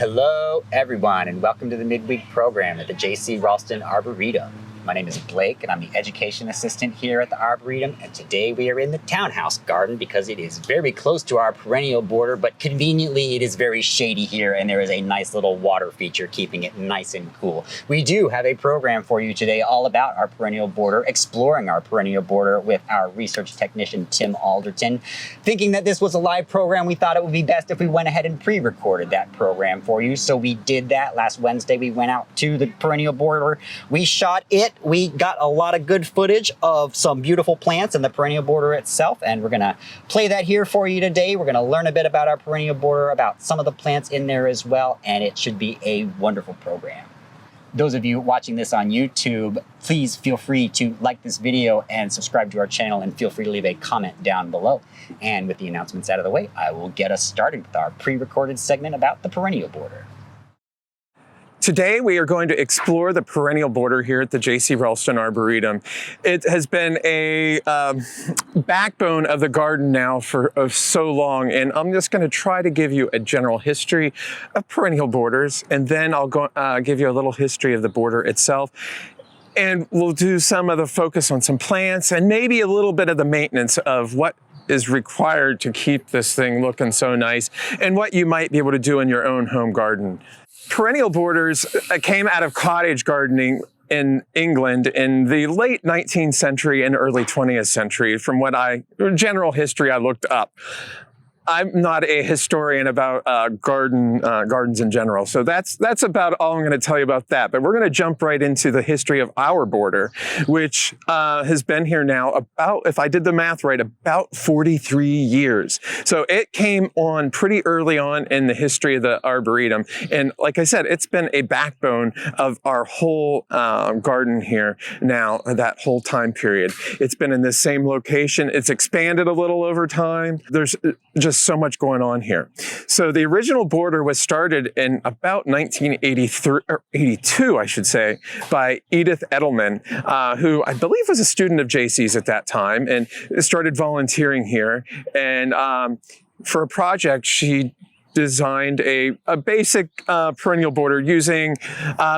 Hello, everyone, and welcome to the Midweek program at the Raulston Arboretum. My name is Blake, and I'm the Education Assistant here at the Arboretum, and today we are in the townhouse garden because it is very close to our perennial border, but conveniently it is very shady here, and there is a nice little water feature keeping it nice and cool. We do have a program for you today all about our perennial border, exploring our perennial border with our research technician, Tim Alderton. Thinking that this was a live program, we thought it would be best if we went ahead and pre-recorded that program for you, so we did that. Last Wednesday, we went out to the perennial border. We shot it. We got a lot of good footage of some beautiful plants in the perennial border itself, and we're gonna play that here for you today. We're gonna learn a bit about our perennial border, about some of the plants in there as well, and it should be a wonderful program. Those of you watching this on YouTube, please feel free to like this video and subscribe to our channel, and feel free to leave a comment down below. And with the announcements out of the way, I will get us started with our pre-recorded segment about the perennial border. Today, we are going to explore the perennial border here at the Raulston Arboretum. It has been a backbone of the garden now for so long, and I'm just going to try to give you a general history of perennial borders, and then I'll give you a little history of the border itself. And we'll do some of the focus on some plants and maybe a little bit of the maintenance of what is required to keep this thing looking so nice and what you might be able to do in your own home garden. Perennial borders came out of cottage gardening in England in the late 19th century and early 20th century, from what general history I looked up. I'm not a historian about gardens in general, so that's about all I'm going to tell you about that. But we're going to jump right into the history of our border, which has been here now about, if I did the math right, about 43 years. So it came on pretty early on in the history of the Arboretum. And like I said, it's been a backbone of our whole garden here now, that whole time period. It's been in this same location. It's expanded a little over time. There's just so much going on here. So the original border was started in about 1983, or 82, I should say, by Edith Edelman, who I believe was a student of JC's at that time and started volunteering here. And for a project, she designed a basic perennial border using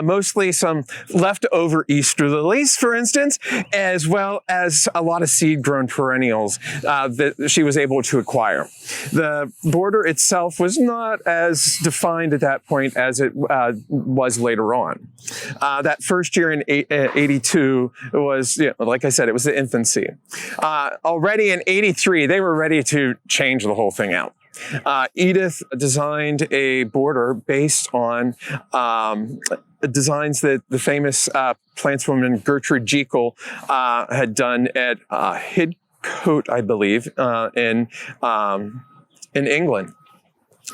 mostly some leftover Easter lilies, for instance, as well as a lot of seed-grown perennials that she was able to acquire. The border itself was not as defined at that point as it was later on. That first year in 82 was, like I said, it was the infancy. Already in 83, they were ready to change the whole thing out. Edith designed a border based on designs that the famous plantswoman Gertrude Jekyll had done at Hidcote, I believe, in England.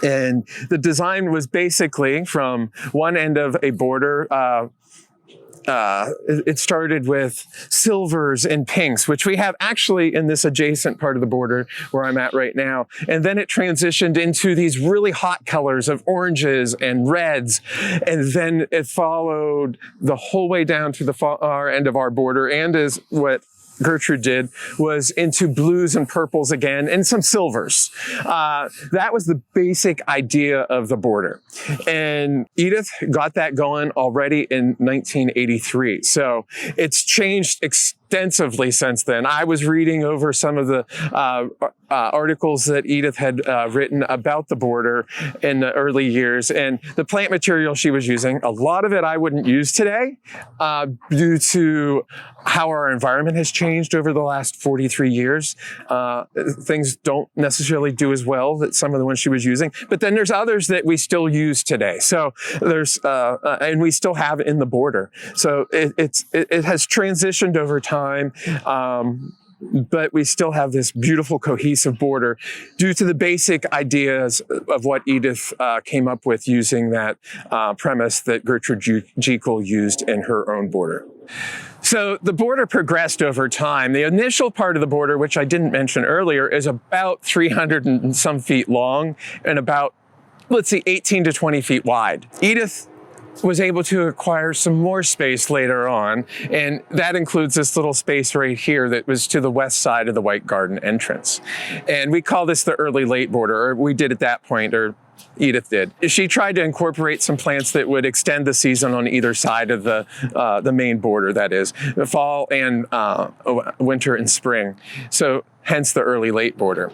And the design was basically from one end of a border. It started with silvers and pinks, which we have actually in this adjacent part of the border where I'm at right now. And then it transitioned into these really hot colors of oranges and reds. And then it followed the whole way down to the far end of our border, and is what Gertrude did was into blues and purples again, and some silvers. That was the basic idea of the border. And Edith got that going already in 1983. So it's changed extensively since then. I was reading over some of the articles that Edith had written about the border in the early years, and the plant material she was using, a lot of it I wouldn't use today due to how our environment has changed over the last 43 years. Things don't necessarily do as well that some of the ones she was using, but then there's others that we still use today. So there's, and we still have in the border. So it has transitioned over time. But we still have this beautiful cohesive border due to the basic ideas of what Edith came up with using that premise that Gertrude Jekyll used in her own border. So the border progressed over time. The initial part of the border, which I didn't mention earlier, is about 300 and some feet long and about, let's see, 18 to 20 feet wide. Edith was able to acquire some more space later on, and that includes this little space right here that was to the west side of the White Garden entrance. And we call this the early late border, or we did at that point, or Edith did. She tried to incorporate some plants that would extend the season on either side of the main border, that is, the fall and winter and spring. So hence the early late border.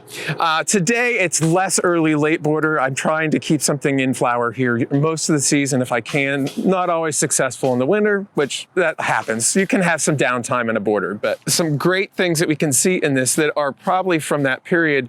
Today it's less early late border. I'm trying to keep something in flower here most of the season if I can. Not always successful in the winter, which that happens. You can have some downtime in a border, but some great things that we can see in this that are probably from that period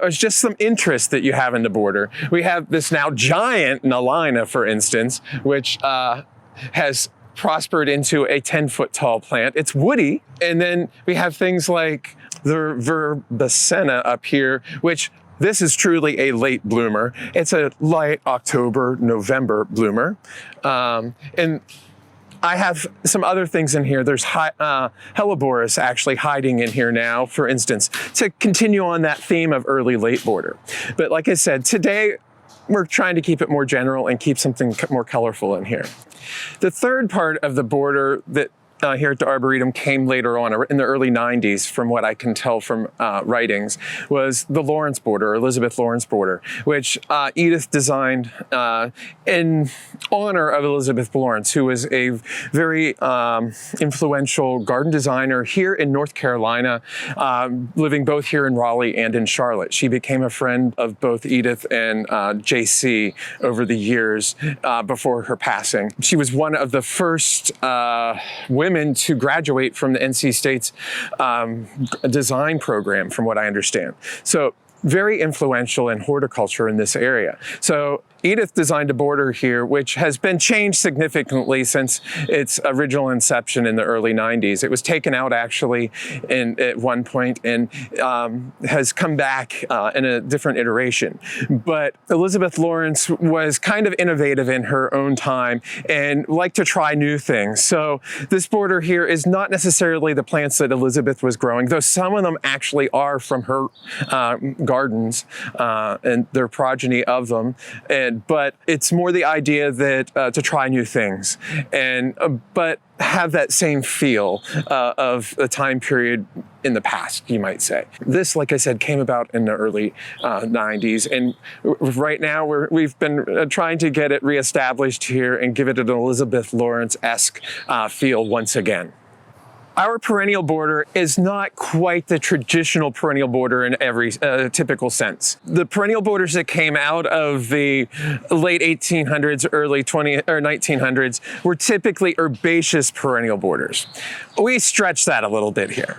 is just some interest that you have in the border. We have this now giant Nalina, for instance, which has prospered into a 10-foot tall plant. It's woody. And then we have things like the verbicena up here, which this is truly a late bloomer. It's a light October, November bloomer. And I have some other things in here. There's Helleborus actually hiding in here now, for instance, to continue on that theme of early late border. But like I said, today we're trying to keep it more general and keep something more colorful in here. The third part of the border that here at the Arboretum came later on in the early 90s, from what I can tell from writings, was the Lawrence border, Elizabeth Lawrence border, which Edith designed in honor of Elizabeth Lawrence, who was a very influential garden designer here in North Carolina, living both here in Raleigh and in Charlotte. She became a friend of both Edith and JC over the years before her passing. She was one of the first women to graduate from the NC State's design program, from what I understand. So very influential in horticulture in this area. So Edith designed a border here, which has been changed significantly since its original inception in the early 90s. It was taken out actually at one point and has come back in a different iteration. But Elizabeth Lawrence was kind of innovative in her own time and liked to try new things. So this border here is not necessarily the plants that Elizabeth was growing, though some of them actually are from her gardens and their progeny of them. But it's more the idea that to try new things, and but have that same feel of a time period in the past, you might say. This, like I said, came about in the early 90s, and right now we've been trying to get it reestablished here and give it an Elizabeth Lawrence-esque feel once again. Our perennial border is not quite the traditional perennial border in every typical sense. The perennial borders that came out of the late 1800s, early 1900s were typically herbaceous perennial borders. We stretch that a little bit here.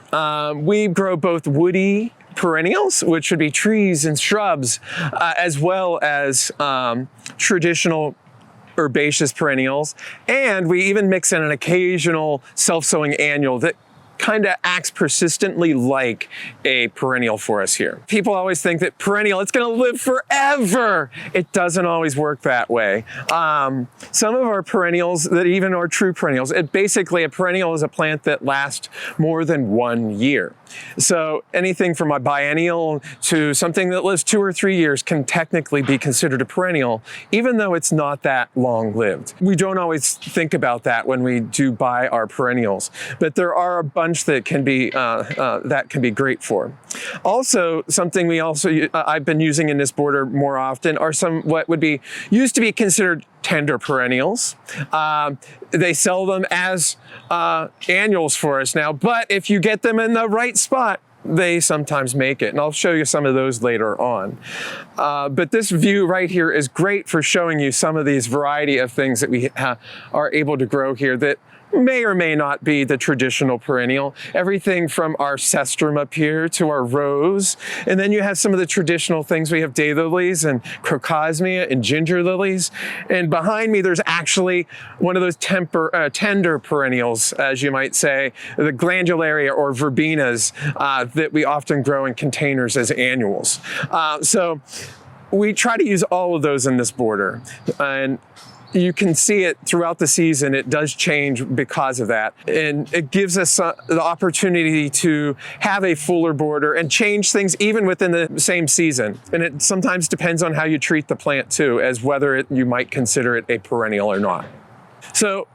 We grow both woody perennials, which would be trees and shrubs, as well as traditional herbaceous perennials, and we even mix in an occasional self-sowing annual that kind of acts persistently like a perennial for us here. People always think that perennial, it's going to live forever. It doesn't always work that way. Some of our perennials that even are true perennials, basically a perennial is a plant that lasts more than 1 year. So anything from a biennial to something that lives 2 or 3 years can technically be considered a perennial, even though it's not that long-lived. We don't always think about that when we do buy our perennials, but there are a bunch that can be great for. Also, something I've been using in this border more often are some what would be used to be considered tender perennials. They sell them as annuals for us now, but if you get them in the right spot, they sometimes make it, and I'll show you some of those later on. But this view right here is great for showing you some of these variety of things that we are able to grow here that may or may not be the traditional perennial. Everything from our cestrum up here to our rose. And then you have some of the traditional things. We have daylilies and crocosmia and ginger lilies. And behind me, there's actually one of those tender perennials, as you might say, the glandularia or verbenas that we often grow in containers as annuals. So we try to use all of those in this border. And you can see it throughout the season. It does change because of that. And it gives us the opportunity to have a fuller border and change things even within the same season. And it sometimes depends on how you treat the plant too, as whether you might consider it a perennial or not. So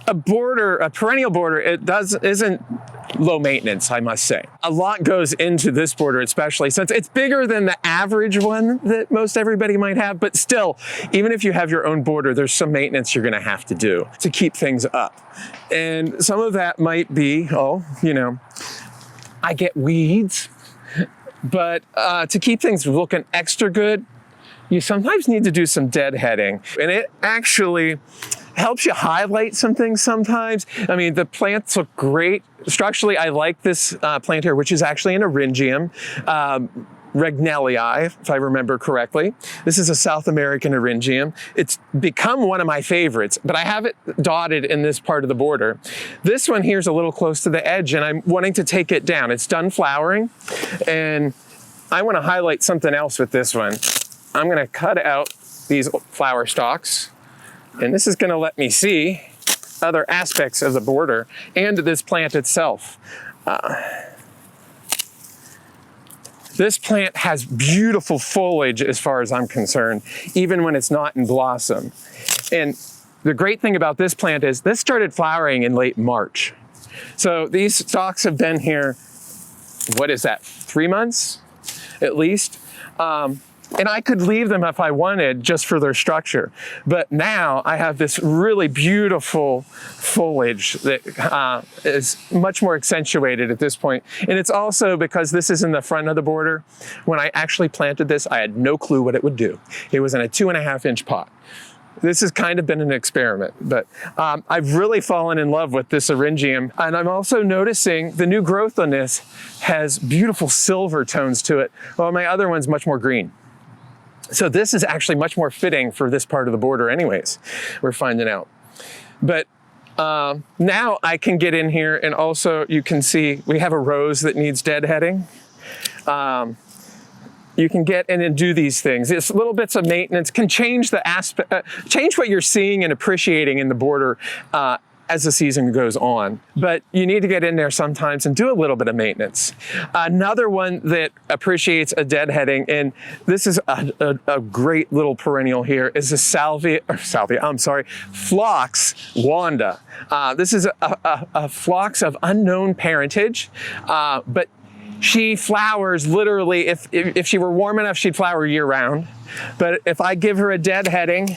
a perennial border, isn't low maintenance, I must say. A lot goes into this border, especially since it's bigger than the average one that most everybody might have, but still, even if you have your own border, there's some maintenance you're gonna have to do to keep things up. And some of that might be, I get weeds, but to keep things looking extra good, you sometimes need to do some deadheading. And it actually helps you highlight some things sometimes. I mean, the plants look great. Structurally, I like this plant here, which is actually an Eryngium, Regnellii, if I remember correctly. This is a South American Eryngium. It's become one of my favorites, but I have it dotted in this part of the border. This one here is a little close to the edge, and I'm wanting to take it down. It's done flowering, and I want to highlight something else with this one. I'm going to cut out these flower stalks, and this is going to let me see other aspects of the border and this plant itself. This plant has beautiful foliage as far as I'm concerned, even when it's not in blossom. And the great thing about this plant is this started flowering in late March. So these stalks have been here, what is that, 3 months at least? And I could leave them if I wanted just for their structure. But now I have this really beautiful foliage that is much more accentuated at this point. And it's also because this is in the front of the border. When I actually planted this, I had no clue what it would do. It was in a 2.5-inch pot. This has kind of been an experiment, but I've really fallen in love with this Eryngium. And I'm also noticing the new growth on this has beautiful silver tones to it, while my other one's much more green. So this is actually much more fitting for this part of the border anyways, we're finding out. But now I can get in here, and also you can see we have a rose that needs deadheading. You can get in and do these things. It's little bits of maintenance can change the aspect, change what you're seeing and appreciating in the border as the season goes on. But you need to get in there sometimes and do a little bit of maintenance. Another one that appreciates a deadheading, and this is a great little perennial here, is a Phlox Wanda. This is a phlox of unknown parentage, but she flowers literally, if she were warm enough, she'd flower year round. But if I give her a deadheading,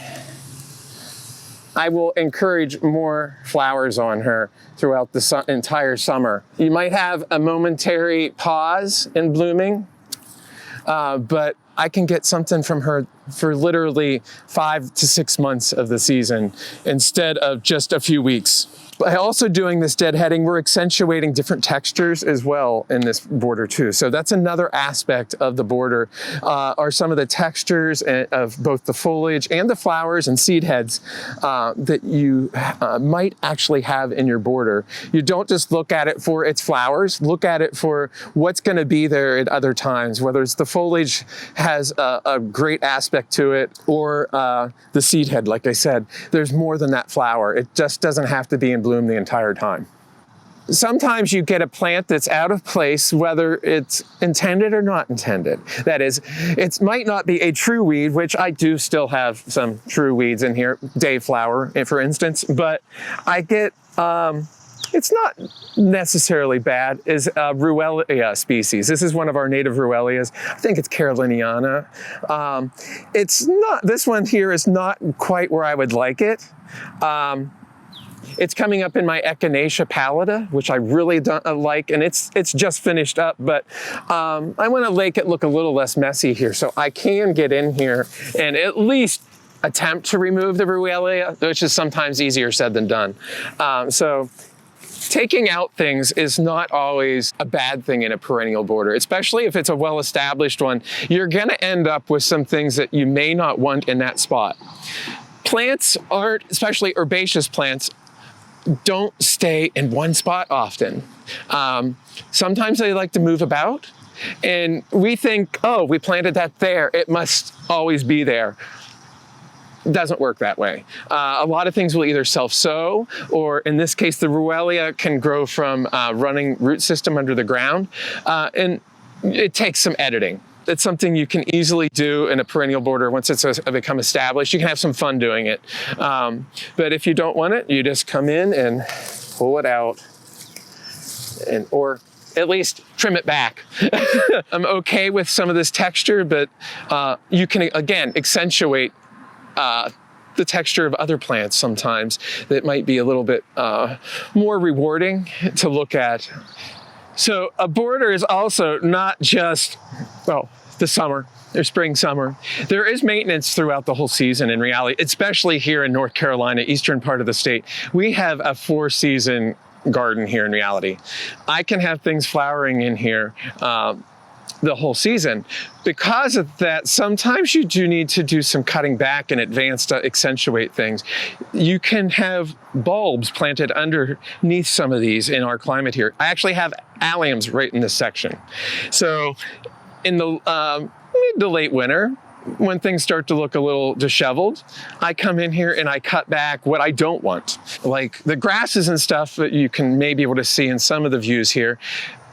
I will encourage more flowers on her throughout the entire summer. You might have a momentary pause in blooming, but I can get something from her for literally 5 to 6 months of the season instead of just a few weeks. By also doing this deadheading, we're accentuating different textures as well in this border too. So that's another aspect of the border, are some of the textures of both the foliage and the flowers and seed heads that you might actually have in your border. You don't just look at it for its flowers, look at it for what's going to be there at other times, whether it's the foliage has a great aspect to it, or the seed head. Like I said, there's more than that flower. It just doesn't have to be in bloom the entire time. Sometimes you get a plant that's out of place, whether it's intended or not intended. That is, it might not be a true weed, which I do still have some true weeds in here, dayflower, for instance, but I get, it's not necessarily bad, is a Ruellia species. This is one of our native Ruellias. I think it's Caroliniana. It's not, this one here is not quite where I would like it. It's coming up in my Echinacea pallida, which I really don't like, and it's just finished up, but I want to make it look a little less messy here, so I can get in here and at least attempt to remove the Ruellia, which is sometimes easier said than done. So taking out things is not always a bad thing in a perennial border, especially if it's a well-established one. You're going to end up with some things that you may not want in that spot. Plants aren't, especially herbaceous plants, don't stay in one spot often. Sometimes they like to move about, and we think, oh, we planted that there, it must always be there. It doesn't work that way. A lot of things will either self-sow, or in this case, the Ruellia can grow from running root system under the ground, and it takes some editing. It's something you can easily do in a perennial border once it's become established. You can have some fun doing it. But if you don't want it, you just come in and pull it out or at least trim it back. I'm okay with some of this texture, but you can, again, accentuate the texture of other plants sometimes that might be a little bit more rewarding to look at. So a border is also not just, well, the summer, or spring, summer. There is maintenance throughout the whole season in reality, especially here in North Carolina, eastern part of the state. We have a 4-season garden here in reality. I can have things flowering in here the whole season. Because of that, sometimes you do need to do some cutting back in advance to accentuate things. You can have bulbs planted underneath some of these in our climate here. I actually have alliums right in this section. So in the mid to late winter, when things start to look a little disheveled, I come in here and I cut back what I don't want. Like the grasses and stuff that you can maybe be able to see in some of the views here,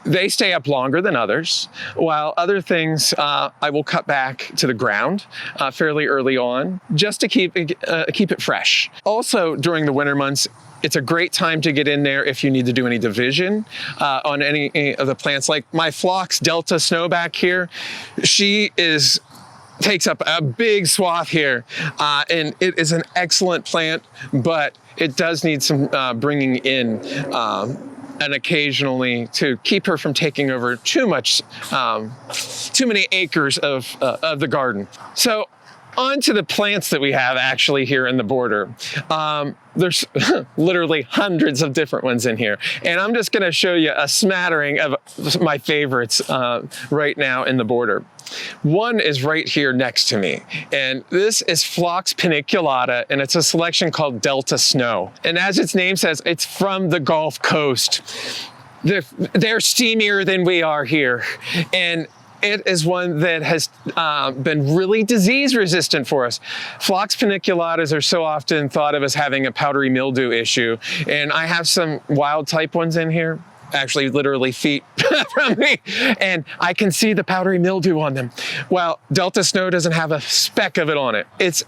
they stay up longer than others, while other things I will cut back to the ground fairly early on, just to keep it fresh. Also, during the winter months, it's a great time to get in there if you need to do any division on any of the plants. Like my phlox Delta Snow back here, she takes up a big swath here, and it is an excellent plant, but it does need some bringing in and occasionally to keep her from taking over too many acres of the garden. So on to the plants that we have actually here in the border. There's literally hundreds of different ones in here. And I'm just gonna show you a smattering of my favorites right now in the border. One is right here next to me, and this is Phlox paniculata, and it's a selection called Delta Snow. And as its name says, it's from the Gulf Coast. They're steamier than we are here, and it is one that has been really disease resistant for us. Phlox paniculatas are so often thought of as having a powdery mildew issue, and I have some wild type ones in here, actually literally feet from me, and I can see the powdery mildew on them. Well, Delta Snow doesn't have a speck of it on it. It's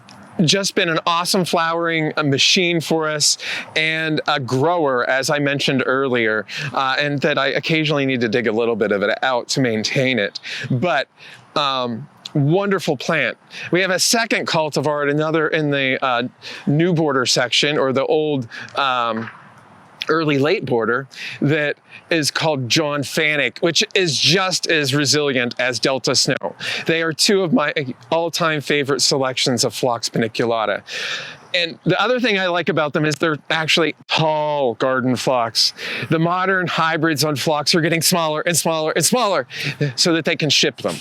just been an awesome flowering machine for us, and a grower, as I mentioned earlier, and that I occasionally need to dig a little bit of it out to maintain it. But wonderful plant. We have a second cultivar, another in the new border section, or the old early late border, that is called John Fanick, which is just as resilient as Delta Snow. They are two of my all-time favorite selections of Phlox paniculata. And the other thing I like about them is they're actually tall garden phlox. The modern hybrids on phlox are getting smaller and smaller and smaller so that they can ship them.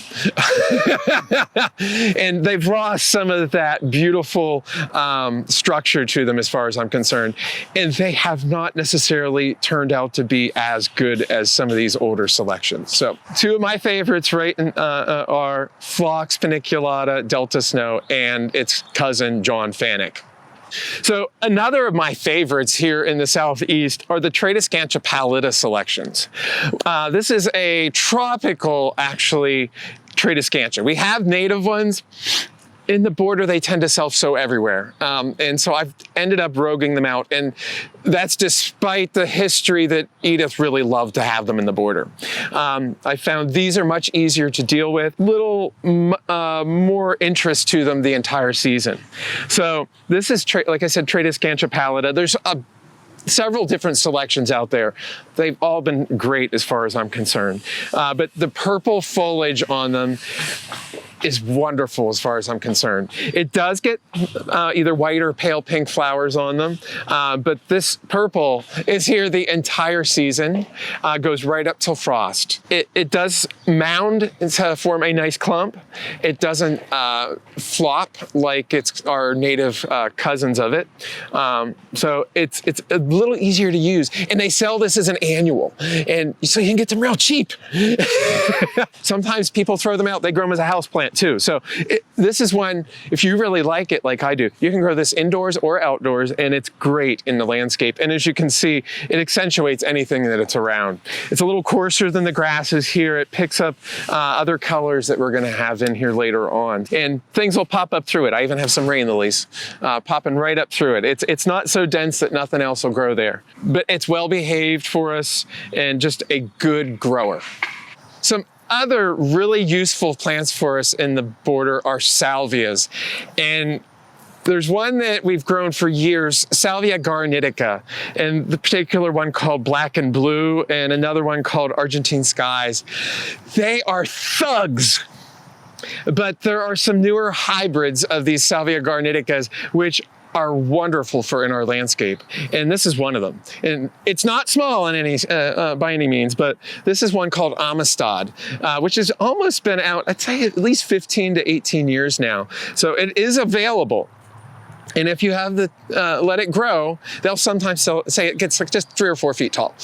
And they've lost some of that beautiful structure to them as far as I'm concerned. And they have not necessarily turned out to be as good as some of these older selections. So two of my favorites are Phlox paniculata, Delta Snow, and its cousin, John Fanick. So another of my favorites here in the Southeast are the Tradescantia pallida selections. This is a tropical, actually, Tradescantia. We have native ones. In the border, they tend to self-sow everywhere. And so I've ended up roguing them out. And that's despite the history that Edith really loved to have them in the border. I found these are much easier to deal with, little more interest to them the entire season. So this is, like I said, Tradescantia pallida. There's several different selections out there. They've all been great as far as I'm concerned. But the purple foliage on them is wonderful as far as I'm concerned. It does get either white or pale pink flowers on them, but this purple is here the entire season, goes right up till frost. It does mound to form a nice clump. It doesn't flop like it's our native cousins of it. So it's a little easier to use, and they sell this as an annual, and so you can get them real cheap. Sometimes people throw them out. They grow them as a house plant. plant too. So this is one, if you really like it like I do, you can grow this indoors or outdoors, and it's great in the landscape. And as you can see, it accentuates anything that it's around. It's a little coarser than the grasses here. It picks up other colors that we're gonna have in here later on. And things will pop up through it. I even have some rain lilies popping right up through it. It's not so dense that nothing else will grow there. But it's well behaved for us and just a good grower. Some other really useful plants for us in the border are salvias. And there's one that we've grown for years, Salvia garnitica, and the particular one called Black and Blue, and another one called Argentine Skies. They are thugs. But there are some newer hybrids of these Salvia garniticas, which are wonderful for in our landscape. And this is one of them. And it's not small in any, by any means, but this is one called Amistad, which has almost been out, I'd say at least 15 to 18 years now. So it is available. And if you have the, let it grow, they'll sometimes say it gets like just 3 or 4 feet tall.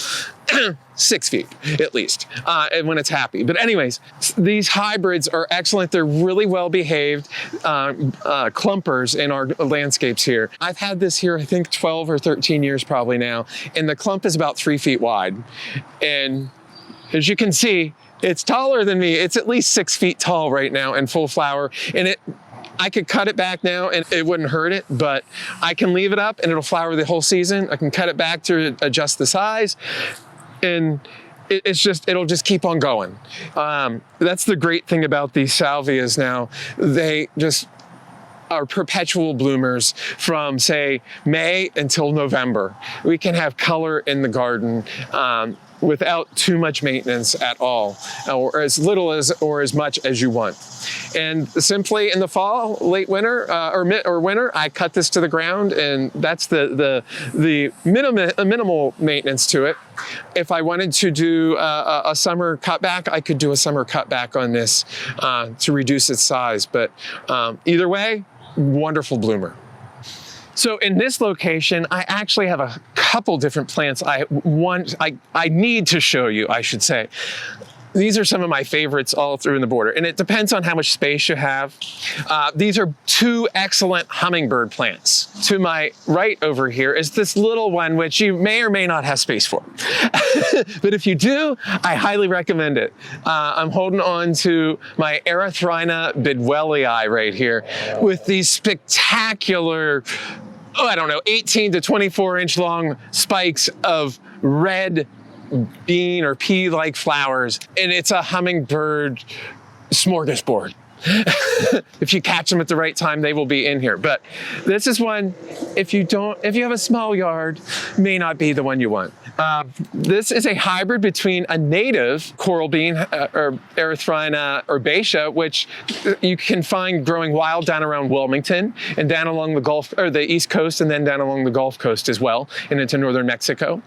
6 feet at least, and when it's happy. But anyways, these hybrids are excellent. They're really well behaved clumpers in our landscapes here. I've had this here, I think 12 or 13 years probably now, and the clump is about 3 feet wide. And as you can see, it's taller than me. It's at least 6 feet tall right now in full flower. And I could cut it back now and it wouldn't hurt it, but I can leave it up and it'll flower the whole season. I can cut it back to adjust the size, and it'll just keep on going. That's the great thing about these salvias now. They just are perpetual bloomers from, say, May until November. We can have color in the garden without too much maintenance at all, or as little as or as much as you want. And simply in the fall, late winter, or winter, I cut this to the ground, and that's the minimal maintenance to it. If I wanted to do a summer cutback, I could do a summer cutback on this to reduce its size. But either way, wonderful bloomer. So in this location, I actually have a couple different plants I need to show you, I should say. These are some of my favorites all through in the border, and it depends on how much space you have. These are 2 excellent hummingbird plants. To my right over here is this little one, which you may or may not have space for. But if you do, I highly recommend it. I'm holding on to my Erythrina bidwellii right here with these spectacular, 18 to 24 inch long spikes of red bean or pea-like flowers, and it's a hummingbird smorgasbord. If you catch them at the right time, they will be in here. But this is one, if you have a small yard, may not be the one you want. This is a hybrid between a native coral bean, or Erythrina herbacea, which you can find growing wild down around Wilmington and down along the Gulf, or the East Coast, and then down along the Gulf Coast as well, and into northern Mexico.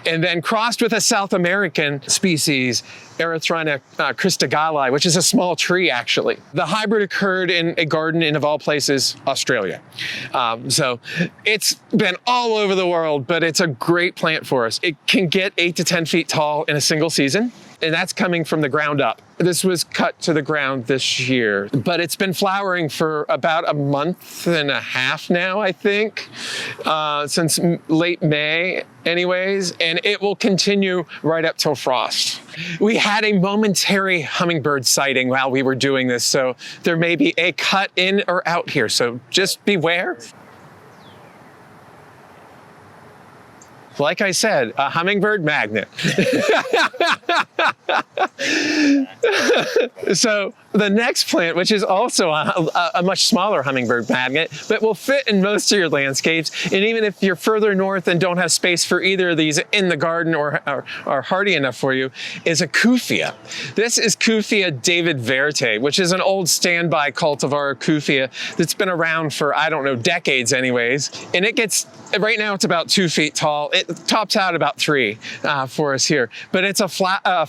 And then crossed with a South American species, Erythrina christogalli, which is a small tree actually. The hybrid occurred in a garden in, of all places, Australia. So it's been all over the world, but it's a great plant for us. It can get 8 to 10 feet tall in a single season, and that's coming from the ground up. This was cut to the ground this year, but it's been flowering for about a month and a half now, I think, since late May anyways, and it will continue right up till frost. We had a momentary hummingbird sighting while we were doing this, so there may be a cut in or out here, so just beware. Like I said, a hummingbird magnet. So the next plant, which is also a much smaller hummingbird magnet, but will fit in most of your landscapes, and even if you're further north and don't have space for either of these in the garden or are hardy enough for you, is a Kufia. This is Kufia David Verte, which is an old standby cultivar Kufia that's been around for, I don't know, decades anyways. And it gets, right now it's about 2 feet tall. It tops out about 3 for us here, but it's a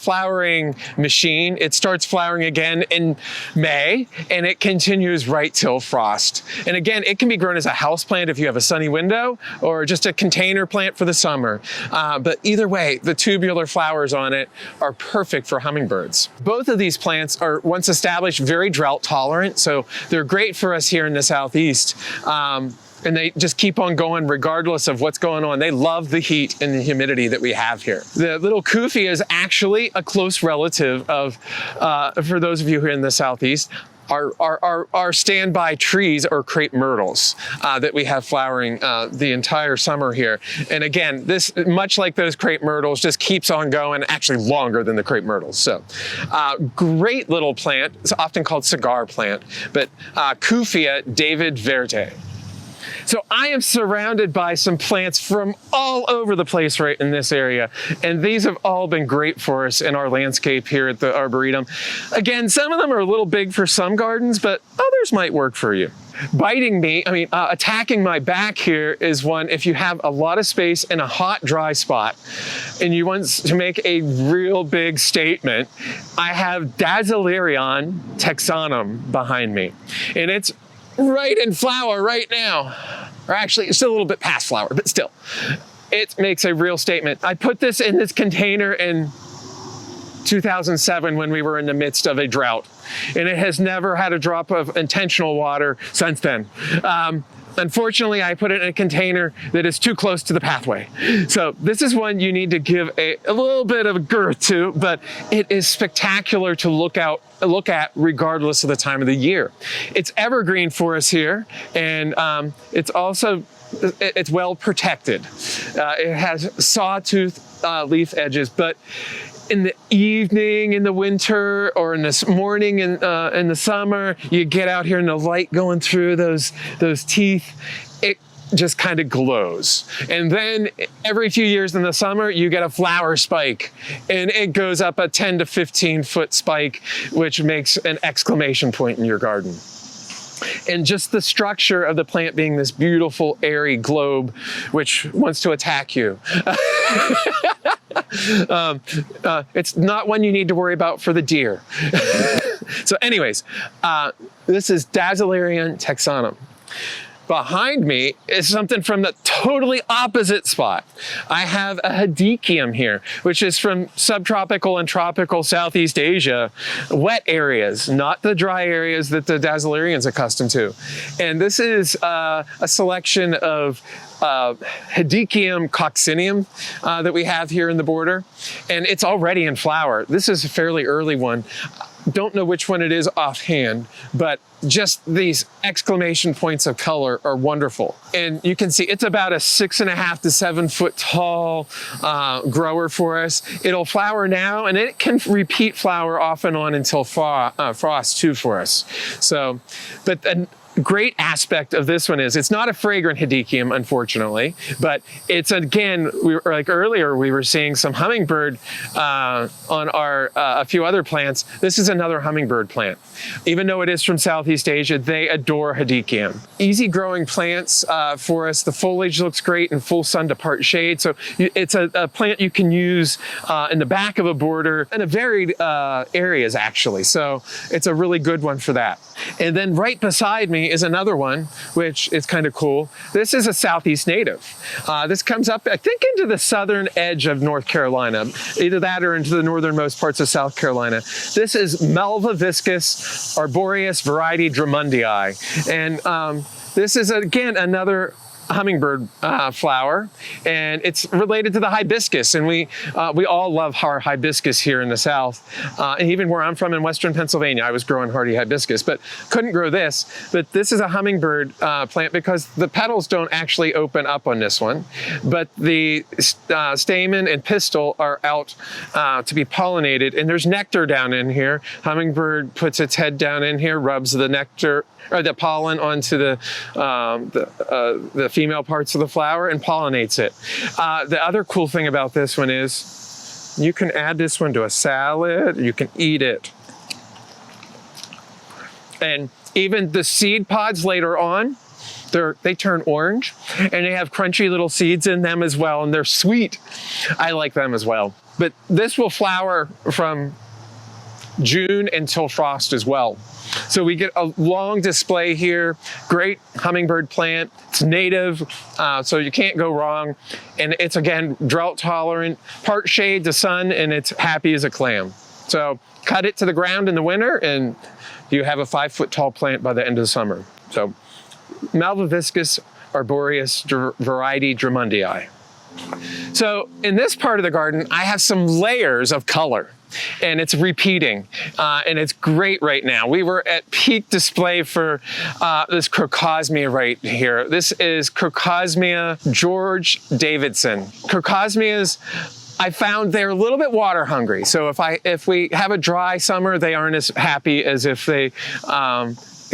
flowering machine. It starts flowering again in May, and it continues right till frost. And again, it can be grown as a house plant if you have a sunny window, or just a container plant for the summer. But either way, the tubular flowers on it are perfect for hummingbirds. Both of these plants are, once established, very drought tolerant, so they're great for us here in the Southeast. And they just keep on going regardless of what's going on. They love the heat and the humidity that we have here. The little kufia is actually a close relative of, for those of you here in the Southeast, our standby trees are crepe myrtles that we have flowering the entire summer here. And again, this, much like those crepe myrtles, just keeps on going, actually longer than the crepe myrtles. So great little plant. It's often called cigar plant, but Kufia David Verde. So I am surrounded by some plants from all over the place right in this area, and these have all been great for us in our landscape here at the Arboretum. Again, some of them are a little big for some gardens, but others might work for you. Biting me, attacking my back here is one, if you have a lot of space in a hot, dry spot and you want to make a real big statement, I have Dazzlerion texanum behind me, and it's right in flower right now. Or actually, it's still a little bit past flower, but still. It makes a real statement. I put this in this container in 2007 when we were in the midst of a drought, and it has never had a drop of intentional water since then. Unfortunately, I put it in a container that is too close to the pathway. So this is one you need to give a little bit of girth to, but it is spectacular to look at regardless of the time of the year. It's evergreen for us here, and it's well protected. It has sawtooth leaf edges, but in the evening, in the winter, or in the morning in the summer, you get out here and the light going through those teeth, it just kind of glows. And then every few years in the summer, you get a flower spike, and it goes up a 10 to 15 foot spike, which makes an exclamation point in your garden. And just the structure of the plant being this beautiful, airy globe, which wants to attack you. It's not one you need to worry about for the deer. So anyways, this is Dazzlerion texanum. Behind me is something from the totally opposite spot. I have a hedychium here, which is from subtropical and tropical Southeast Asia, wet areas, not the dry areas that the Dazzlerion is accustomed to. And this is a selection of Hedychium coccineum that we have here in the border, and it's already in flower. This is a fairly early one. Don't know which one it is offhand, but just these exclamation points of color are wonderful. And you can see it's about a 6.5 to 7 foot tall grower for us. It'll flower now, and it can repeat flower off and on until frost too for us. So, but great aspect of this one is it's not a fragrant hedychium, unfortunately, but it's, again, like earlier, we were seeing some hummingbird on our a few other plants. This is another hummingbird plant. Even though it is from Southeast Asia, they adore hedychium. Easy growing plants for us. The foliage looks great in full sun to part shade. So it's a plant you can use in the back of a border in a varied areas, actually. So it's a really good one for that. And then right beside me is another one, which is kind of cool. This is a Southeast native. This comes up, I think, into the southern edge of North Carolina, either that or into the northernmost parts of South Carolina. This is Malvaviscus arboreus variety Drummondii. And this is, again, another hummingbird flower, and it's related to the hibiscus, and we all love our hibiscus here in the South, and even where I'm from in Western Pennsylvania, I was growing hardy hibiscus, but couldn't grow this. But this is a hummingbird plant because the petals don't actually open up on this one, but the stamen and pistil are out to be pollinated, and there's nectar down in here. Hummingbird puts its head down in here, rubs the nectar or the pollen onto the female parts of the flower and pollinates it. The other cool thing about this one is you can add this one to a salad, you can eat it. And even the seed pods later on, they turn orange, and they have crunchy little seeds in them as well, and they're sweet. I like them as well. But this will flower from June until frost as well. So we get a long display here. Great hummingbird plant. It's native, so you can't go wrong. And it's, again, drought tolerant, part shade to sun, and it's happy as a clam. So cut it to the ground in the winter, and you have a 5-foot tall plant by the end of the summer. So Malvaviscus arboreus variety Drummondii. So in this part of the garden, I have some layers of color, and it's repeating, and it's great right now. We were at peak display for this Crocosmia right here. This is Crocosmia George Davidson. Crocosmias, I found they're a little bit water hungry. So if we have a dry summer, they aren't as happy as if they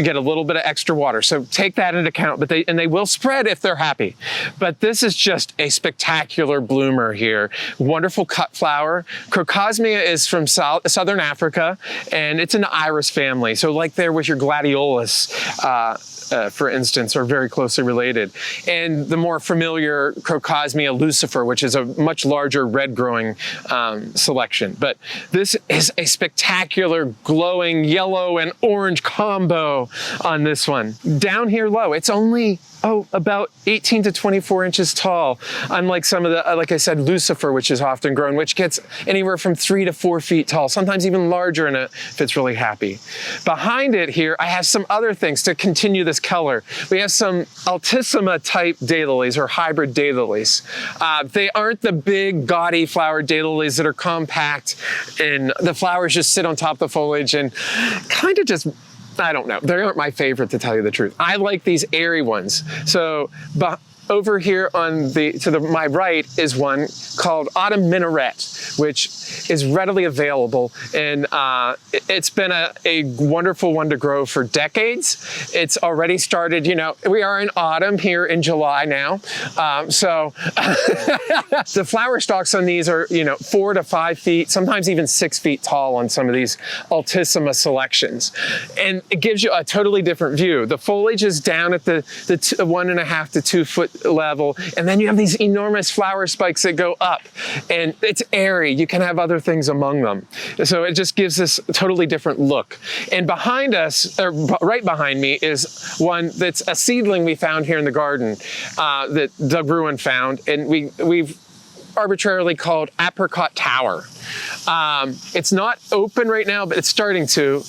get a little bit of extra water. So take that into account, but they will spread if they're happy. But this is just a spectacular bloomer here. Wonderful cut flower. Crocosmia is from Southern Africa, and it's an iris family. So like there with your gladiolus, for instance, are very closely related. And the more familiar Crocosmia lucifer, which is a much larger red growing selection. But this is a spectacular glowing yellow and orange combo on this one. Down here low, it's only about 18 to 24 inches tall, unlike some of the, like I said, lucifer, which is often grown, which gets anywhere from 3 to 4 feet tall, sometimes even larger if it's really happy. Behind it here, I have some other things to continue this color. We have some Altissima type daylilies or hybrid daylilies. They aren't the big gaudy flowered daylilies that are compact, and the flowers just sit on top of the foliage and kind of just, I don't know. They aren't my favorite, to tell you the truth. I like these airy ones. So over here on my right is one called Autumn Minaret, which is readily available. And it's been a wonderful one to grow for decades. It's already started, we are in autumn here in July now. So the flower stalks on these are, 4 to 5 feet, sometimes even 6 feet tall on some of these Altissima selections. And it gives you a totally different view. The foliage is down at the 1.5 to 2 foot level, and then you have these enormous flower spikes that go up, and it's airy. You can have other things among them. So it just gives this totally different look. And behind us, or right behind me, is one that's a seedling we found here in the garden that Doug Ruin found, and we've arbitrarily called Apricot Tower. It's not open right now, but it's starting to.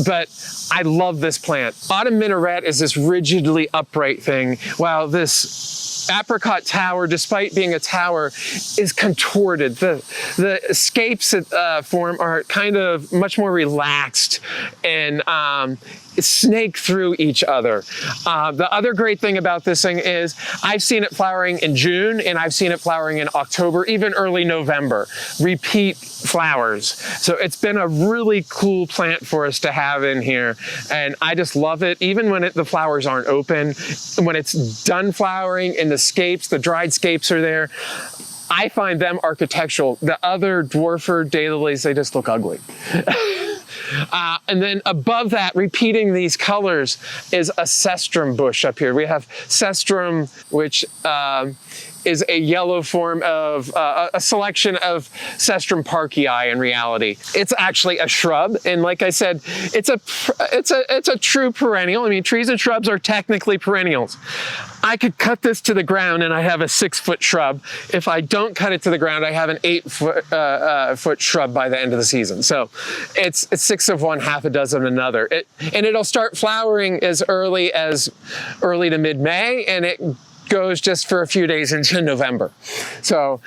But I love this plant. Autumn Minaret is this rigidly upright thing, while this Apricot Tower, despite being a tower, is contorted. The scapes that form are kind of much more relaxed and snake through each other. The other great thing about this thing is I've seen it flowering in June, and I've seen it flowering in October, even early November. Repeat flowers. So it's been a really cool plant for us to have in here, and I just love it. Even when the flowers aren't open, when it's done flowering and the dried scapes are there, I find them architectural. The other dwarfer daylilies, they just look ugly. And then above that, repeating these colors, is a cestrum bush up here. We have cestrum, which is a yellow form of a selection of Cestrum parkii in reality. It's actually a shrub, and like I said, it's a true perennial. I mean, trees and shrubs are technically perennials. I could cut this to the ground and I have a 6-foot shrub. If I don't cut it to the ground, I have an 8-foot shrub by the end of the season. So it's 6 of one, half a dozen of another. And it'll start flowering as early to mid-May, and it goes just for a few days into November. So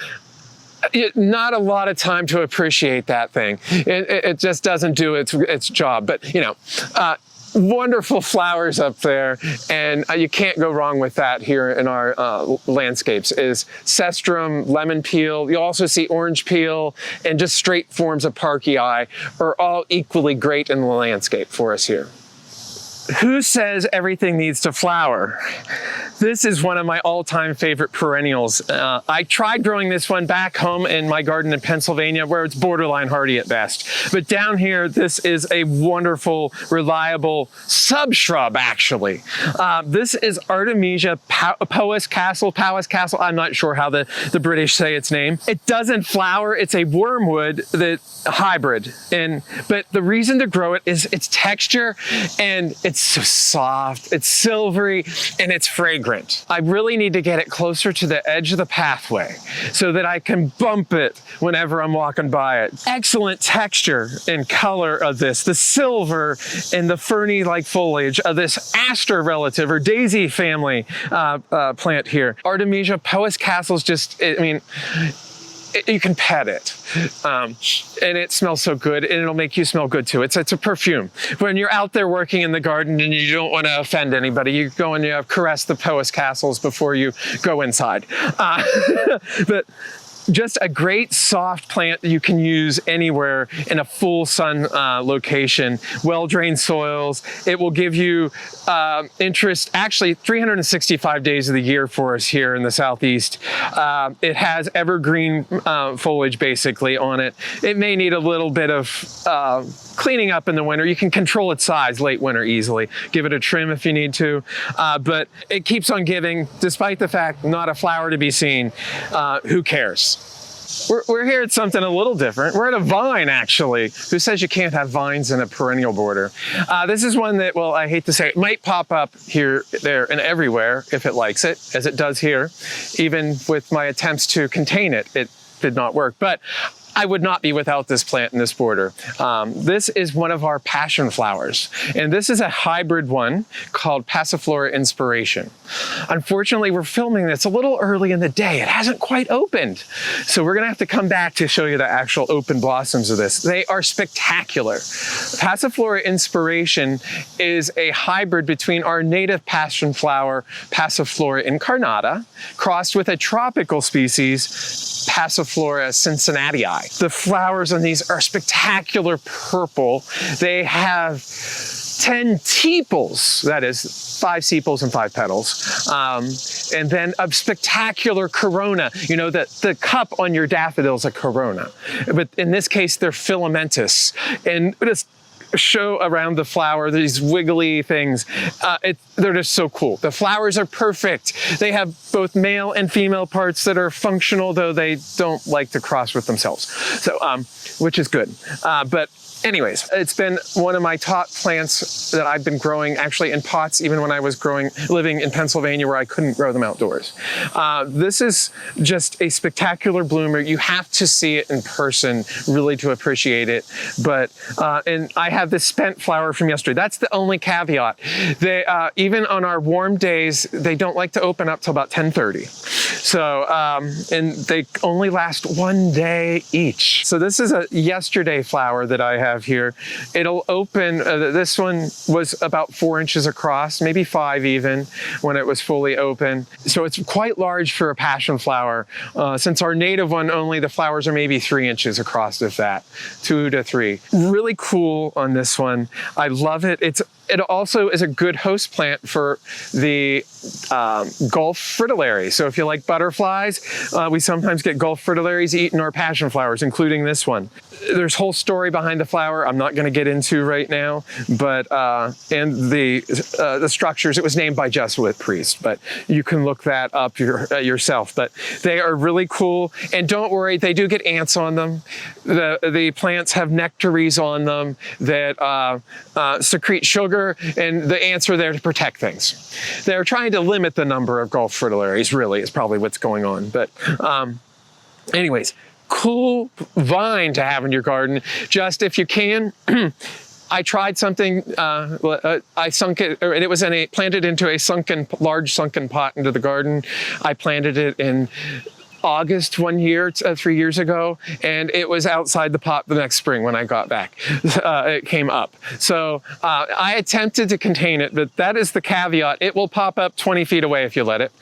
not a lot of time to appreciate that thing. It just doesn't do its job. But wonderful flowers up there, and you can't go wrong with that here in our landscapes. Is cestrum, lemon peel. You'll also see orange peel, and just straight forms of parkii are all equally great in the landscape for us here. Who says everything needs to flower? This is one of my all-time favorite perennials. I tried growing this one back home in my garden in Pennsylvania, where it's borderline hardy at best. But down here, this is a wonderful, reliable sub-shrub, actually. This is Artemisia Powys Castle. I'm not sure how the British say its name. It doesn't flower. It's a wormwood that hybrid. But the reason to grow it is its texture, and it's so soft, it's silvery, and it's fragrant. I really need to get it closer to the edge of the pathway so that I can bump it whenever I'm walking by it. Excellent texture and color of this, the silver and the ferny-like foliage of this aster relative or daisy family plant here. Artemisia Powys Castle is just, I mean, you can pet it, and it smells so good, and it'll make you smell good too. It's a perfume. When you're out there working in the garden and you don't want to offend anybody, you go and you caress the Powys Castles before you go inside. But just a great soft plant that you can use anywhere in a full sun location, well-drained soils. It will give you interest, actually 365 days of the year for us here in the Southeast. It has evergreen foliage basically on it. It may need a little bit of cleaning up in the winter. You can control its size late winter easily. Give it a trim if you need to, but it keeps on giving despite the fact not a flower to be seen. Who cares? We're here at something a little different. We're at a vine, actually. Who says you can't have vines in a perennial border? This is one that, well, I hate to say it, might pop up here, there, and everywhere if it likes it, as it does here. Even with my attempts to contain it, it did not work. But I would not be without this plant in this border. This is one of our passion flowers, and this is a hybrid one called Passiflora Inspiration. Unfortunately, we're filming this a little early in the day. It hasn't quite opened. So we're gonna have to come back to show you the actual open blossoms of this. They are spectacular. Passiflora Inspiration is a hybrid between our native passion flower, Passiflora incarnata, crossed with a tropical species, Passiflora cincinnati. The flowers on these are spectacular purple. They have 10 tepals, that is 5 sepals and 5 petals, and then a spectacular corona. You know that the cup on your daffodil is a corona, but in this case they're filamentous, and just show around the flower these wiggly things. They're just so cool. The flowers are perfect. They have both male and female parts that are functional, though they don't like to cross with themselves. So, which is good. But anyways, it's been one of my top plants that I've been growing actually in pots, even when I was living in Pennsylvania where I couldn't grow them outdoors. This is just a spectacular bloomer. You have to see it in person really to appreciate it. But, and I have this spent flower from yesterday. That's the only caveat. They, even on our warm days, they don't like to open up till about 10:30. So, and they only last one day each. So this is a yesterday flower that I have here. It'll open, this one was about 4 inches across, maybe 5 even, when it was fully open. So it's quite large for a passion flower. Since our native one, only the flowers are maybe 3 inches across, if that, 2 to 3. Really cool on this one. I love it. It also is a good host plant for the Gulf fritillary. So if you like butterflies, we sometimes get Gulf fritillaries eating our passion flowers, including this one. There's a whole story behind the flower I'm not going to get into right now, but and the structures, it was named by Jesuit priest, but you can look that up yourself. But they are really cool, and don't worry, they do get ants on them. The plants have nectaries on them that secrete sugar, and the ants are there to protect things. They're trying to limit the number of Gulf fritillaries, really, is probably what's going on. But anyways, cool vine to have in your garden. Just if you can, I tried something, I sunk it, and it was planted into a large sunken pot into the garden. I planted it in August one year, 3 years ago, and it was outside the pot the next spring when I got back. It came up. So I attempted to contain it, but that is the caveat. It will pop up 20 feet away if you let it.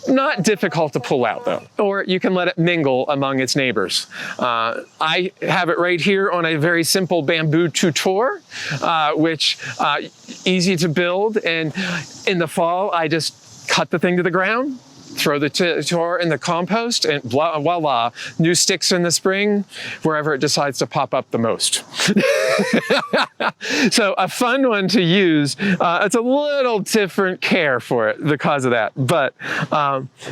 Not difficult to pull out though. Or you can let it mingle among its neighbors. I have it right here on a very simple bamboo tutor, which easy to build. And in the fall, I just cut the thing to the ground, throw the tutor in the compost, and voila, new sticks in the spring, wherever it decides to pop up the most. So a fun one to use. It's a little different care for it because of that, but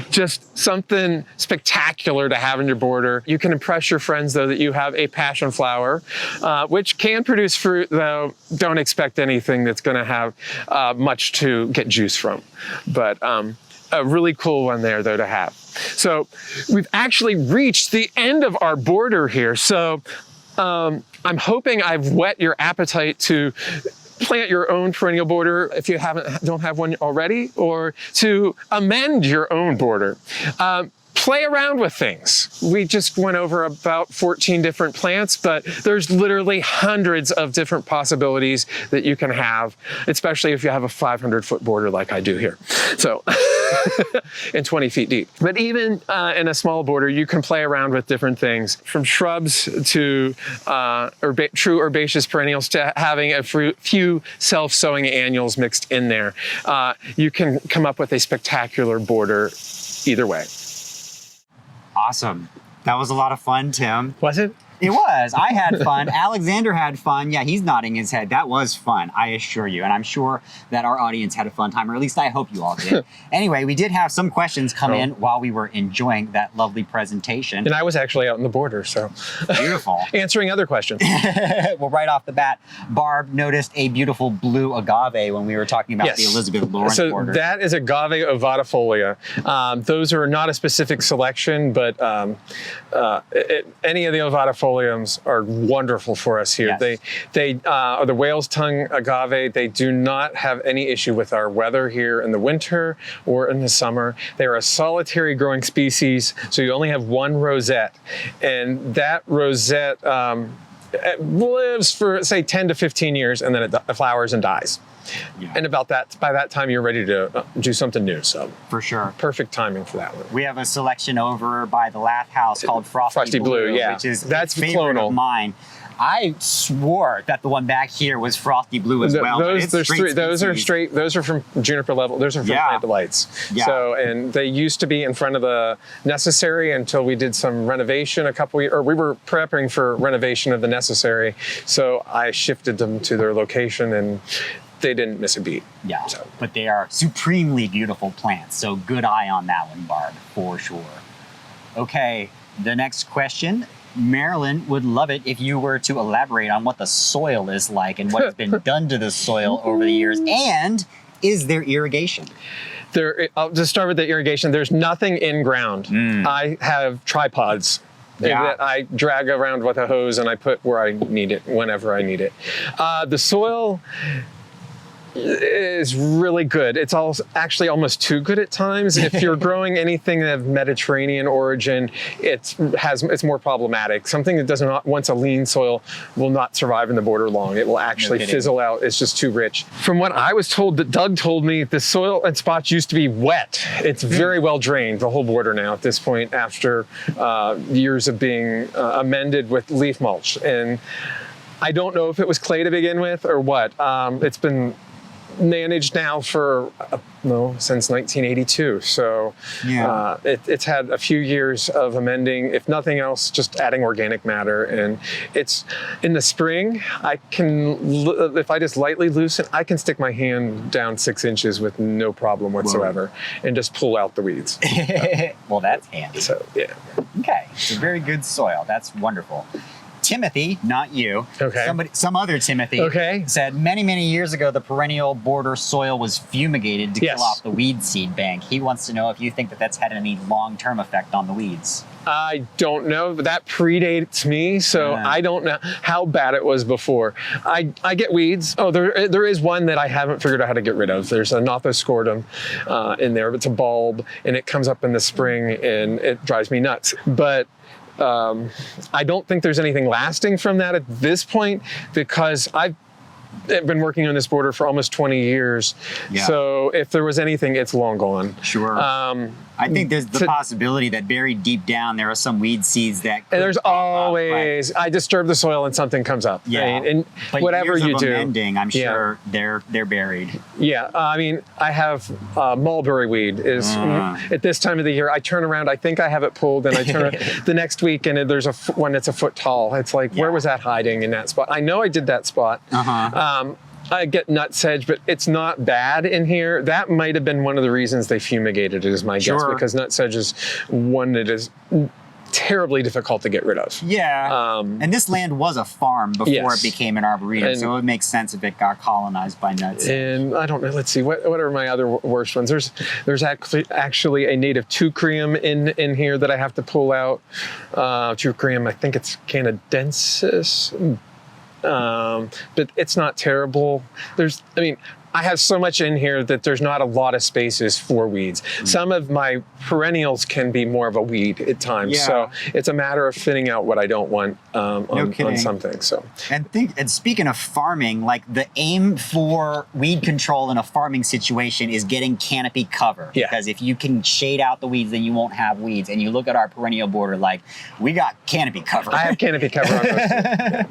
just something spectacular to have in your border. You can impress your friends though that you have a passion flower, which can produce fruit, though don't expect anything that's going to have much to get juice from. But a really cool one there though to have. So we've actually reached the end of our border here. So I'm hoping I've whet your appetite to plant your own perennial border if you don't have one already, or to amend your own border. Play around with things. We just went over about 14 different plants, but there's literally hundreds of different possibilities that you can have, especially if you have a 500-foot border like I do here. So, and 20 feet deep. But even in a small border, you can play around with different things, from shrubs to true herbaceous perennials to having a few self-sowing annuals mixed in there. You can come up with a spectacular border either way. Awesome. That was a lot of fun, Tim. Was it? It was. I had fun. Alexander had fun. Yeah, he's nodding his head. That was fun, I assure you. And I'm sure that our audience had a fun time, or at least I hope you all did. Anyway, we did have some questions come in while we were enjoying that lovely presentation. And I was actually out in the border, so. Beautiful. Answering other questions. Well, right off the bat, Barb noticed a beautiful blue agave when we were talking about the Elizabeth Lawrence border. That is agave ovatifolia. Those are not a specific selection, but any of the ovatifolia are wonderful for us here. Yes. They are the whale's tongue agave. They do not have any issue with our weather here in the winter or in the summer. They are a solitary growing species, so you only have one rosette, and that rosette it lives for say 10 to 15 years, and then it flowers and dies. Yeah. And by that time, you're ready to do something new. So for sure, perfect timing for that one. We have a selection over by the Lath House called Frosty Blue, yeah, which is that's a favorite clonal of mine. I swore that the one back here was Frosty Blue as well. Those are from Juniper Level. Those are from Plant Delights. Yeah. So, and they used to be in front of the Necessary until we did some renovation we were prepping for renovation of the Necessary. So I shifted them to their location, and they didn't miss a beat. Yeah, but they are supremely beautiful plants. So good eye on that one, Barb, for sure. Okay, the next question. Marilyn would love it if you were to elaborate on what the soil is like and what has been done to the soil over the years. And is there irrigation? I'll just start with the irrigation. There's nothing in ground. I have tripods that I drag around with a hose, and I put where I need it, whenever I need it. The soil is really good. It's actually almost too good at times. If you're growing anything of Mediterranean origin, it's more problematic. Something that does not, once a lean soil, will not survive in the border long. It will actually fizzle out. It's just too rich. From what I was told, that Doug told me, the soil and spots used to be wet. It's very well drained, the whole border now at this point, after years of being amended with leaf mulch. And I don't know if it was clay to begin with or what. It's been managed now for since 1982, so it's had a few years of amending, if nothing else, just adding organic matter. And it's in the spring, I can, if I just lightly loosen, I can stick my hand down 6 inches with no problem whatsoever. Whoa. And just pull out the weeds. Well, that's handy. So yeah. Okay, so very good soil. That's wonderful. Timothy, not you, some other Timothy, said many, many years ago the perennial border soil was fumigated to kill off the weed seed bank. He wants to know if you think that that's had any long-term effect on the weeds. I don't know, but that predates me, so I don't know how bad it was before. I get weeds. Oh, there is one that I haven't figured out how to get rid of. There's a Nothoscordum in there. It's a bulb, and it comes up in the spring, and it drives me nuts. But I don't think there's anything lasting from that at this point, because I've been working on this border for almost 20 years. Yeah. So if there was anything, it's long gone. Sure. I think there's the possibility that buried deep down there are some weed seeds that. And there's always. I disturb the soil and something comes up. Yeah. I mean, and but whatever you do, amending, I'm sure they're buried. Yeah. I mean, I have mulberry weed. Is at this time of the year, I turn around. I think I have it pulled, and I turn the next week, and there's one that's a foot tall. It's like, where was that hiding in that spot? I know I did that spot. I get nutsedge, but it's not bad in here. That might have been one of the reasons they fumigated it, is my guess, because nutsedge is one that is terribly difficult to get rid of. Yeah. And this land was a farm before it became an arboretum, so it would make sense if it got colonized by nutsedge. And I don't know. Let's see. What are my other worst ones? There's actually a native Teucrium in here that I have to pull out. Teucrium, I think it's canadensis. But it's not terrible. I have so much in here that there's not a lot of spaces for weeds. Some of my perennials can be more of a weed at times. So it's a matter of fitting out what I don't want on something. So and speaking of farming, like the aim for weed control in a farming situation is getting canopy cover. Yeah. Because if you can shade out the weeds, then you won't have weeds. And you look at our perennial border, like, we got canopy cover. I have canopy cover on those.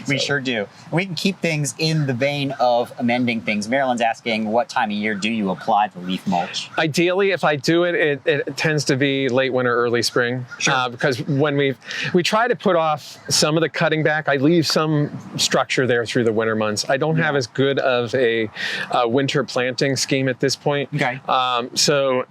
We sure do. We can keep things in the vein of amending things. Maryland's asking, what time of year do you apply the leaf mulch? Ideally, if I do it, it tends to be late winter, early spring. Sure. Because when we try to put off some of the cutting back, I leave some structure there through the winter months. I don't have as good of a winter planting scheme at this point. Okay. So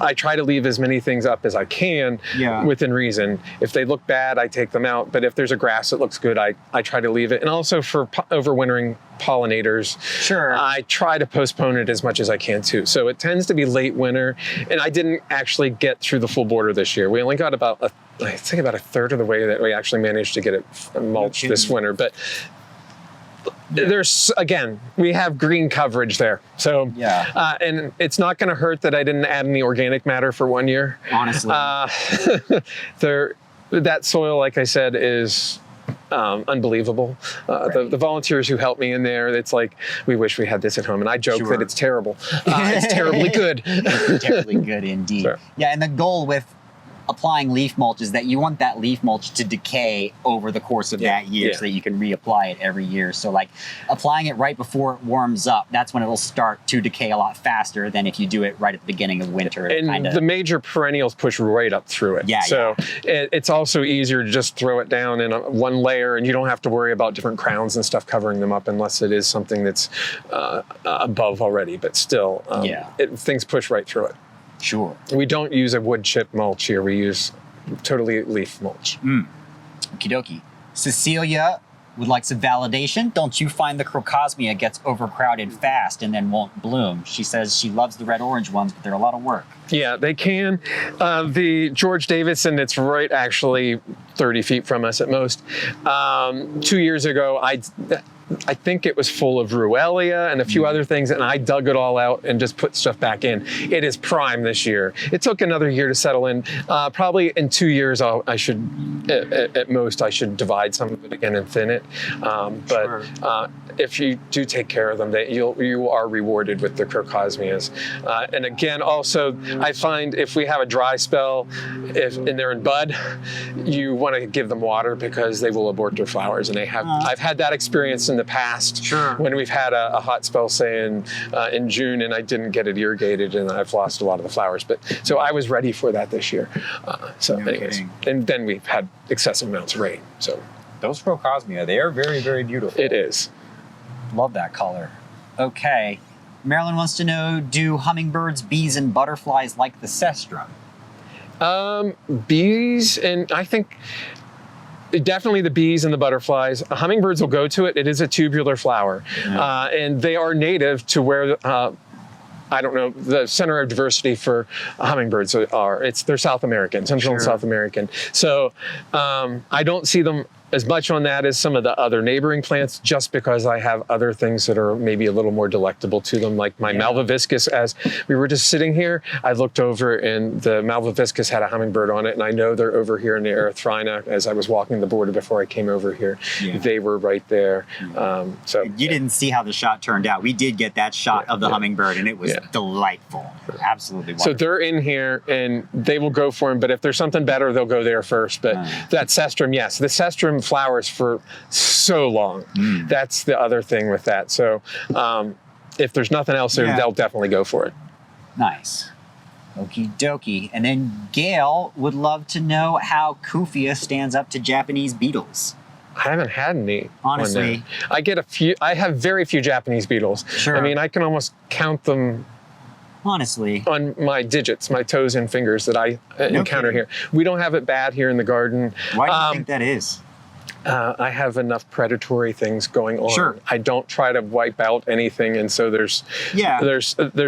I try to leave as many things up as I can within reason. If they look bad, I take them out. But if there's a grass that looks good, I try to leave it. And also for overwintering pollinators, I try to postpone it as much as I can too. So it tends to be late winter, and I didn't actually get through the full border this year. We only got about a third of the way that we actually managed to get it mulched this winter. But there's, again, we have green coverage there. So, and it's not going to hurt that I didn't add any organic matter for 1 year. Honestly. That soil, like I said, is unbelievable. The volunteers who help me in there, it's like, we wish we had this at home. And I joke that it's terrible. It's terribly good. Terribly good indeed. Sure. Yeah, and the goal with applying leaf mulch is that you want that leaf mulch to decay over the course of that year so that you can reapply it every year. So like applying it right before it warms up, that's when it'll start to decay a lot faster than if you do it right at the beginning of winter. And the major perennials push right up through it. Yeah, so it's also easier to just throw it down in one layer, and you don't have to worry about different crowns and stuff covering them up unless it is something that's above already. But still, things push right through it. Sure. We don't use a wood chip mulch here. We use totally leaf mulch. Okie dokie. Cecilia would like some validation. Don't you find the crocosmia gets overcrowded fast and then won't bloom? She says she loves the red-orange ones, but they're a lot of work. Yeah, they can. The George Davison, it's right actually 30 feet from us at most. 2 years ago, I think it was full of Ruellia and a few other things, and I dug it all out and just put stuff back in. It is prime this year. It took another year to settle in. Probably in 2 years, I should, at most, I should divide some of it again and thin it. But if you do take care of them, you are rewarded with the crocosmias. And again, also, I find if we have a dry spell, and they're in bud, you want to give them water because they will abort their flowers. And I've had that experience in the past when we've had a hot spell, say in June, and I didn't get it irrigated, and I've lost a lot of the flowers. But so I was ready for that this year. Anyways, and then we've had excessive amounts of rain. So those crocosmia, they are very, very beautiful. It is. Love that color. Okay, Marilyn wants to know: do hummingbirds, bees, and butterflies like the cestrum? Bees, and I think. Definitely the bees and the butterflies. Hummingbirds will go to it. It is a tubular flower. And they are native to where I don't know, the center of diversity for hummingbirds they're South American, Central and South American. So I don't see them as much on that as some of the other neighboring plants, just because I have other things that are maybe a little more delectable to them, like my malvaviscus. As we were just sitting here, I looked over and the malvaviscus had a hummingbird on it, and I know they're over here in the erythrina. As I was walking the border before I came over here, they were right there. So you didn't see how the shot turned out. We did get that shot of the hummingbird, and it was delightful. Absolutely wonderful. So they're in here, and they will go for him, but if there's something better, they'll go there first. But that cestrum, yes, the cestrum flowers for so long. That's the other thing with that. So if there's nothing else there, they'll definitely go for it. Nice. Okie dokie. And then Gail would love to know how Kufia stands up to Japanese beetles. I haven't had any. Honestly. I get a few. I have very few Japanese beetles. Sure. I mean, I can almost count them honestly on my digits, my toes and fingers that I encounter here. We don't have it bad here in the garden. Why do you think that is? I have enough predatory things going on. Sure. I don't try to wipe out anything, and so there's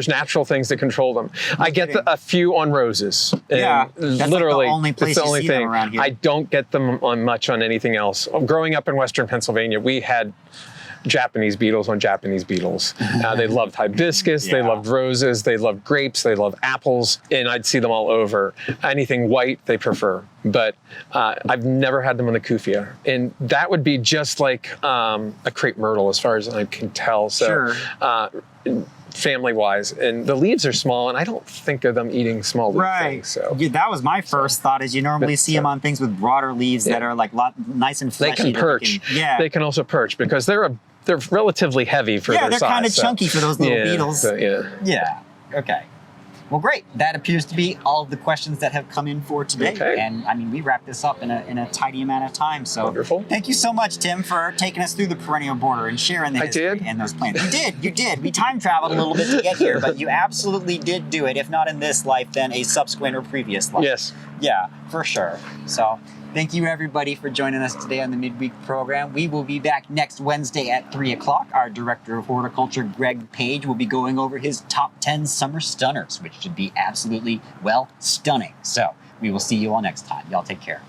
natural things that control them. I get a few on roses. That's literally like the only place it's the only you see thing. them around here. I don't get them on much on anything else. Growing up in Western Pennsylvania, we had Japanese beetles on Japanese beetles. They loved hibiscus, they loved roses, they loved grapes, they loved apples, and I'd see them all over. Anything white they prefer, but I've never had them on the Kufia. And that would be just like a crepe myrtle as far as I can tell. So family-wise, and the leaves are small, and I don't think of them eating small leaf things. So that was my first thought, is you normally see them on things with broader leaves that are like nice and fleshy. They can perch. They can also perch because they're relatively heavy for their size. Yeah, they're kind of chunky for those little beetles. So, Okay. Well, great. That appears to be all of the questions that have come in for today. Okay. And I mean, we wrapped this up in a tidy amount of time. So wonderful. Thank you so much, Tim, for taking us through the perennial border and sharing the history and those plants. You did. We time traveled a little bit to get here, but you absolutely did do it. If not in this life, then a subsequent or previous life. Yes. Yeah, for sure. So thank you, everybody, for joining us today on the Midweek program. We will be back next Wednesday at 3 o'clock. Our Director of Horticulture, Greg Page, will be going over his top 10 summer stunners, which should be absolutely, stunning. So we will see you all next time. Y'all take care.